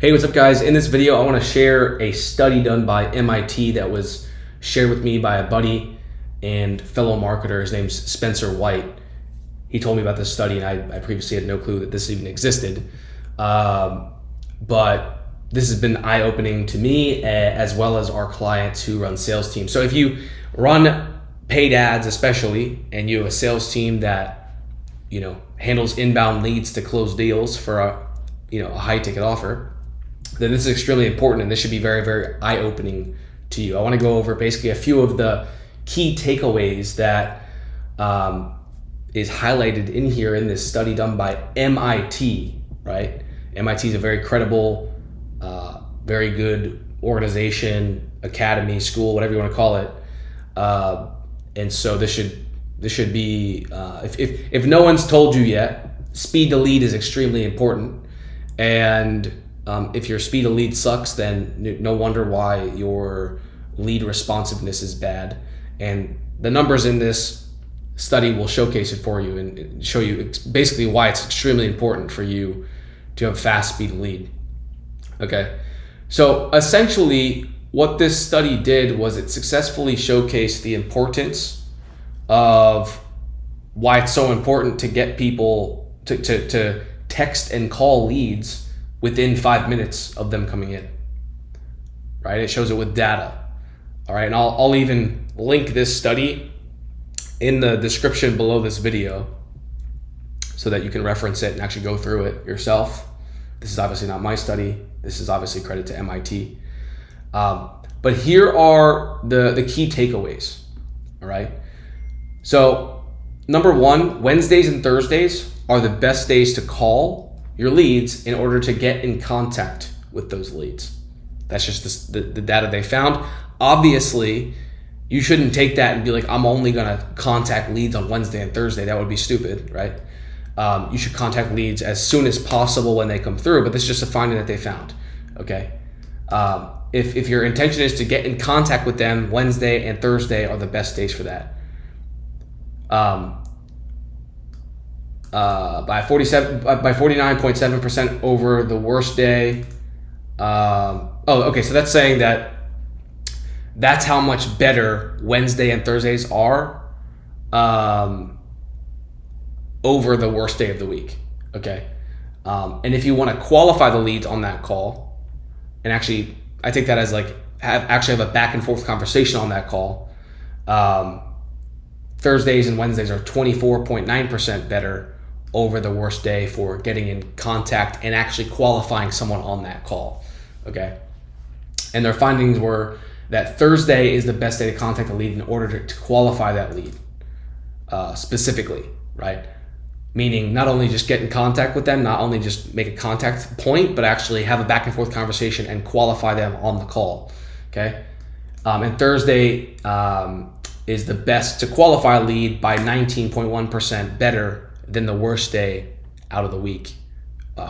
Hey, what's up guys? In this video, I want to share a study done by MIT that was shared with me by a buddy and fellow marketer. His name's Spencer White. He told me about this study and I previously had no clue that this even existed. But this has been eye-opening to me as well as our clients who run sales teams. So if you run paid ads especially, and you have a sales team that handles inbound leads to close deals for a high ticket offer, then this is extremely important and this should be very, very eye-opening to you. I want to go over basically a few of the key takeaways that is highlighted in here in this study done by MIT, right? MIT is a very credible, very good organization, academy, school, whatever you want to call it. And so this should be, if no one's told you yet, speed to lead is extremely important. And if your speed of lead sucks, then no wonder why your lead responsiveness is bad. And the numbers in this study will showcase it for you and show you basically why it's extremely important for you to have fast speed of lead. Okay, so essentially what this study did was it successfully showcased the importance of why it's so important to get people to text and call leads within 5 minutes of them coming in, right? It shows it with data. All right, and I'll even link this study in the description below this video so that you can reference it and actually go through it yourself. This is obviously not my study. This is obviously credit to MIT. But here are the key takeaways, all right? So number one, Wednesdays and Thursdays are the best days to call your leads in order to get in contact with those leads. That's just the data they found. Obviously, you shouldn't take that and be like, I'm only gonna contact leads on Wednesday and Thursday. That would be stupid, right? You should contact leads as soon as possible when they come through, but this is just a finding that they found, okay? If your intention is to get in contact with them, Wednesday and Thursday are the best days for that. By 49.7% over the worst day. Okay, so that's saying that's how much better Wednesday and Thursdays are over the worst day of the week. Okay, and if you want to qualify the leads on that call, and actually I take that as like have a back and forth conversation on that call. Thursdays and Wednesdays are 24.9% better over the worst day for getting in contact and actually qualifying someone on that call, okay? And their findings were that Thursday is the best day to contact a lead in order to qualify that lead specifically, right? Meaning not only just get in contact with them, not only just make a contact point, but actually have a back and forth conversation and qualify them on the call, okay? And Thursday is the best to qualify a lead by 19.1% better than the worst day out of the week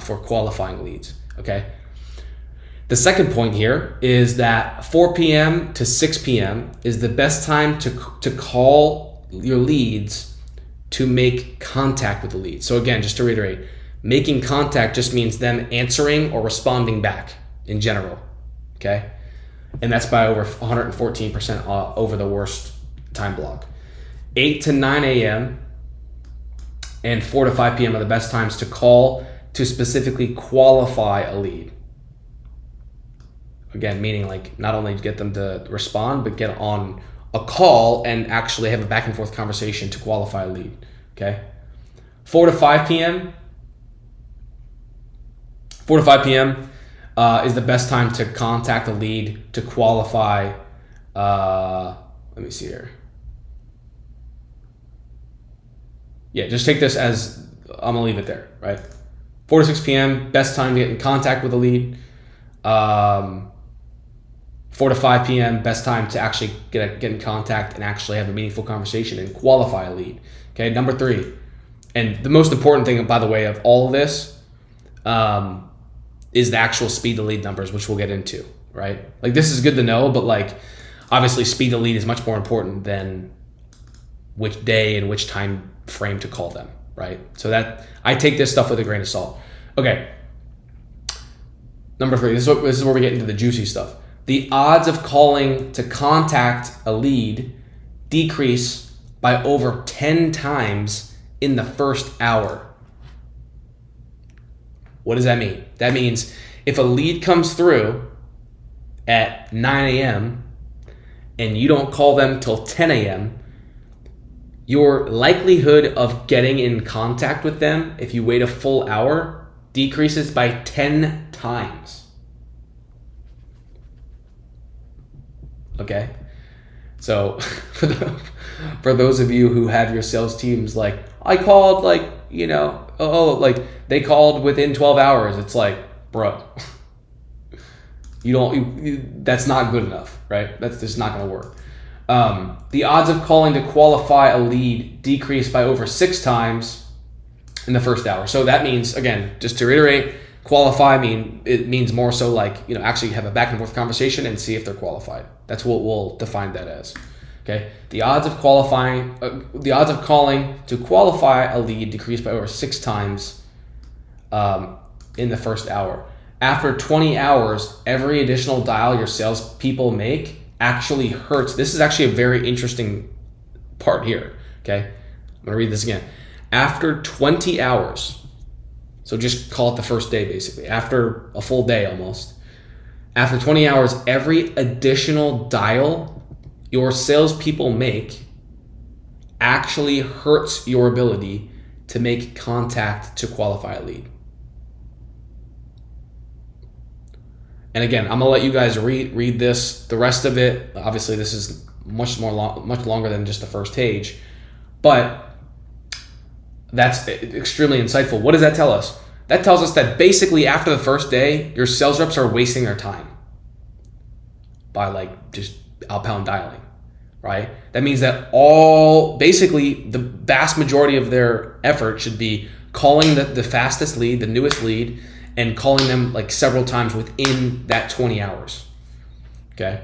for qualifying leads, okay? The second point here is that 4 p.m. to 6 p.m. is the best time to call your leads to make contact with the lead. So again, just to reiterate, making contact just means them answering or responding back in general, okay? And that's by over 114% over the worst time block. 8 to 9 a.m. and 4 to 5 p.m. are the best times to call to specifically qualify a lead. Again, meaning like not only get them to respond, but get on a call and actually have a back and forth conversation to qualify a lead, okay? 4 to 5 p.m. Is the best time to contact a lead to qualify, let me see here. Yeah, just take this as, I'm gonna leave it there, right? 4 to 6 p.m., best time to get in contact with a lead. 4 to 5 p.m., best time to actually get in contact and actually have a meaningful conversation and qualify a lead. Okay, number 3. And the most important thing, by the way, of all of this is the actual speed to lead numbers, which we'll get into, right? Like this is good to know, but like obviously speed to lead is much more important than which day and which time frame to call them, right? So that I take this stuff with a grain of salt. Okay, Number 3, this is where we get into the juicy stuff. The odds of calling to contact a lead decrease by over 10 times in the first hour. What does that mean? That means if a lead comes through at 9 a.m. and you don't call them till 10 a.m., your likelihood of getting in contact with them if you wait a full hour decreases by 10 times. Okay? So for those of you who have your sales teams like, I called they called within 12 hours. It's like, bro, that's not good enough, right? That's just not going to work. The odds of calling to qualify a lead decrease by over 6 times in the first hour. So that means, again, just to reiterate, qualify it means more so like, actually have a back and forth conversation and see if they're qualified. That's what we'll define that as. Okay. The odds of calling to qualify a lead decrease by over 6 times in the first hour. After 20 hours, every additional dial your salespeople make actually hurts. This is actually a very interesting part here. Okay. I'm going to read this again. After 20 hours, so just call it the first day basically, after a full day almost. After 20 hours, every additional dial your salespeople make actually hurts your ability to make contact to qualify a lead. And again, I'm gonna let you guys read this. The rest of it, obviously, this is much longer than just the first page, but that's extremely insightful. What does that tell us? That tells us that basically after the first day, your sales reps are wasting their time by just outbound dialing, right? That means that basically the vast majority of their effort should be calling the fastest lead, the newest lead, and calling them several times within that 20 hours. Okay.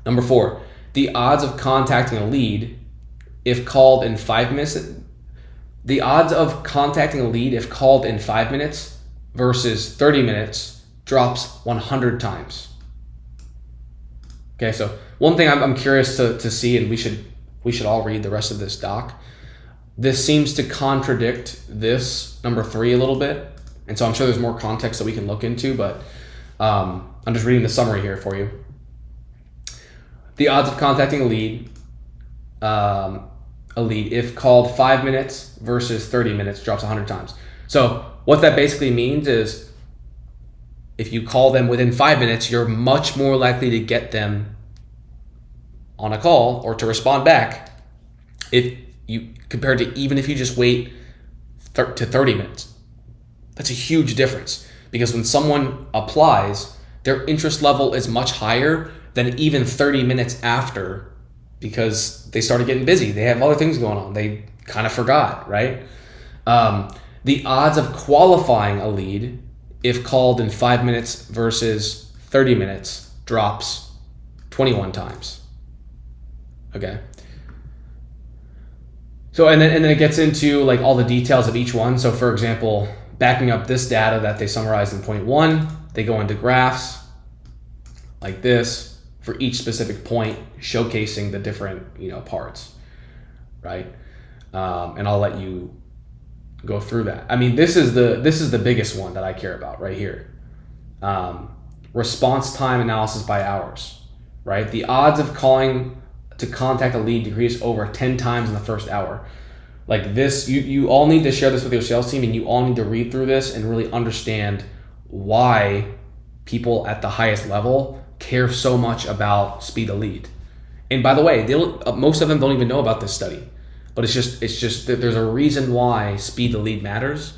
Number 4, the odds of contacting a lead if called in 5 minutes. The odds of contacting a lead if called in 5 minutes versus 30 minutes drops 100 times. Okay, so one thing I'm curious to see, and we should all read the rest of this doc. This seems to contradict this number 3 a little bit. And so I'm sure there's more context that we can look into, but I'm just reading the summary here for you. The odds of contacting a lead if called 5 minutes versus 30 minutes drops 100 times. So what that basically means is if you call them within 5 minutes, you're much more likely to get them on a call or to respond back compared to even if you just wait to 30 minutes. That's a huge difference because when someone applies, their interest level is much higher than even 30 minutes after because they started getting busy. They have other things going on. They kind of forgot, right? The odds of qualifying a lead if called in 5 minutes versus 30 minutes drops 21 times. Okay. So, and then it gets into all the details of each one. So for example, backing up this data that they summarized in point 1, they go into graphs like this for each specific point, showcasing the different parts, right? And I'll let you go through that. I mean, this is the biggest one that I care about right here. Response time analysis by hours, right? The odds of calling to contact a lead decrease over 10 times in the first hour. This, you all need to share this with your sales team, and you all need to read through this and really understand why people at the highest level care so much about speed of lead. And by the way, most of them don't even know about this study, but it's just that there's a reason why speed of lead matters,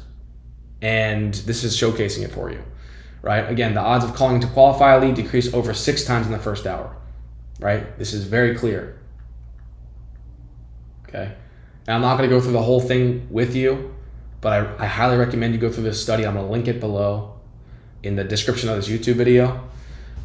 and this is showcasing it for you, right? Again, the odds of calling to qualify a lead decrease over 6 times in the first hour, right? This is very clear. Okay. And I'm not going to go through the whole thing with you, but I highly recommend you go through this study. I'm going to link it below in the description of this YouTube video.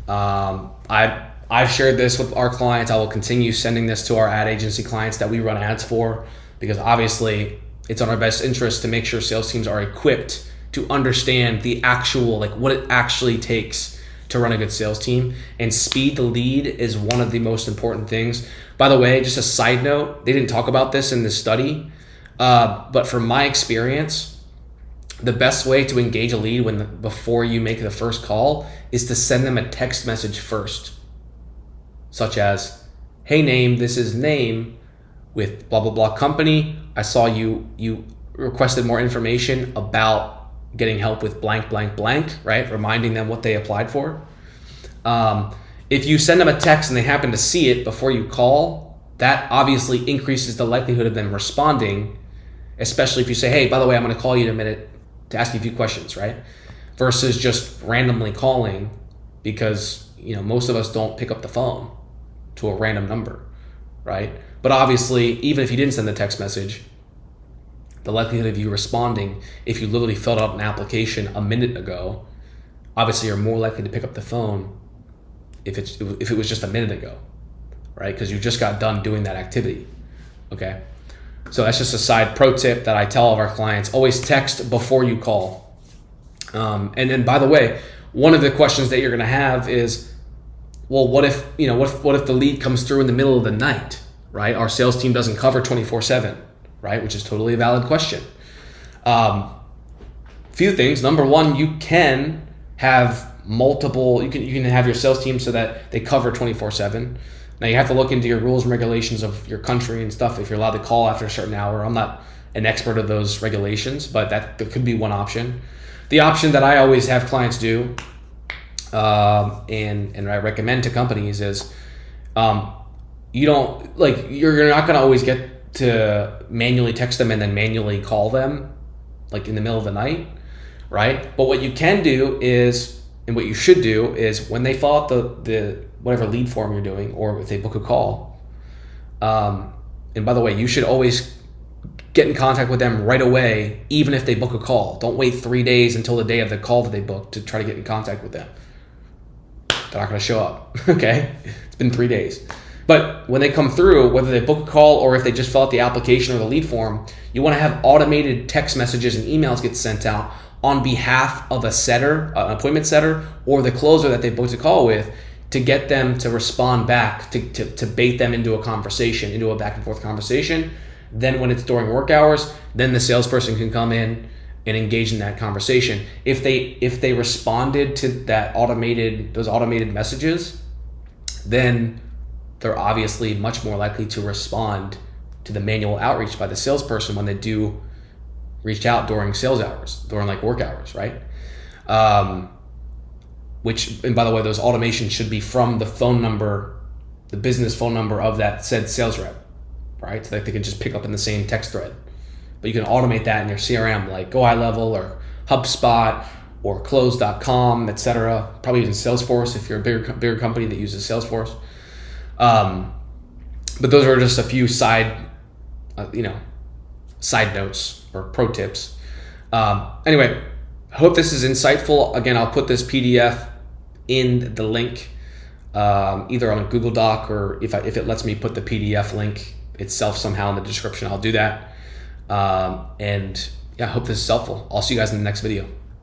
I've shared this with our clients. I will continue sending this to our ad agency clients that we run ads for, because obviously it's in our best interest to make sure sales teams are equipped to understand the actual, like what it actually takes to run a good sales team. And speed to lead is one of the most important things. By the way, just a side note, they didn't talk about this in this study, but from my experience, the best way to engage a lead before you make the first call is to send them a text message first, such as, hey name, this is name with blah, blah, blah company. I saw you requested more information about getting help with blank, blank, blank, right? Reminding them what they applied for. If you send them a text and they happen to see it before you call, that obviously increases the likelihood of them responding, especially if you say, hey, by the way, I'm gonna call you in a minute to ask you a few questions, right? Versus just randomly calling, because most of us don't pick up the phone to a random number, right? But obviously, even if you didn't send the text message, the likelihood of you responding, if you literally filled out an application a minute ago, obviously you're more likely to pick up the phone if it was just a minute ago, right? Because you just got done doing that activity, okay? So that's just a side pro tip that I tell all of our clients: always text before you call. And then, by the way, one of the questions that you're going to have is, well, what if the lead comes through in the middle of the night, right? Our sales team doesn't cover 24/7, right? Which is totally a valid question. Few things. Number one, you can have multiple. You can have your sales team so that they cover 24/7. Now you have to look into your rules and regulations of your country and stuff if you're allowed to call after a certain hour. I'm not an expert of those regulations, but that could be one option. The option that I always have clients do, and I recommend to companies is, you're not going to always get to manually text them and then manually call them like in the middle of the night, right? But what you can do is, and what you should do is, when they fill out the whatever lead form you're doing, or if they book a call, and by the way, you should always get in contact with them right away, even if they book a call. Don't wait 3 days until the day of the call that they booked to try to get in contact with them. They're not going to show up, okay? It's been 3 days. But when they come through, whether they book a call or if they just fill out the application or the lead form, you want to have automated text messages and emails get sent out on behalf of a setter, an appointment setter, or the closer that they booked a call with, to get them to respond back, to bait them into a conversation, into a back and forth conversation. Then when it's during work hours, then the salesperson can come in and engage in that conversation. If they responded to those automated messages, then they're obviously much more likely to respond to the manual outreach by the salesperson when they do reach out during sales hours, during like work hours, right? And by the way, those automations should be from the phone number, the business phone number of that said sales rep, right? So that they can just pick up in the same text thread. But you can automate that in your CRM, like GoHighLevel or HubSpot or Close.com, etc. Probably using Salesforce if you're a bigger company that uses Salesforce. But those are just a few side notes or pro tips. Anyway, I hope this is insightful. Again, I'll put this PDF in the link, either on a Google Doc, or if it lets me put the PDF link itself somehow in the description, I'll do that. And yeah, I hope this is helpful. I'll see you guys in the next video.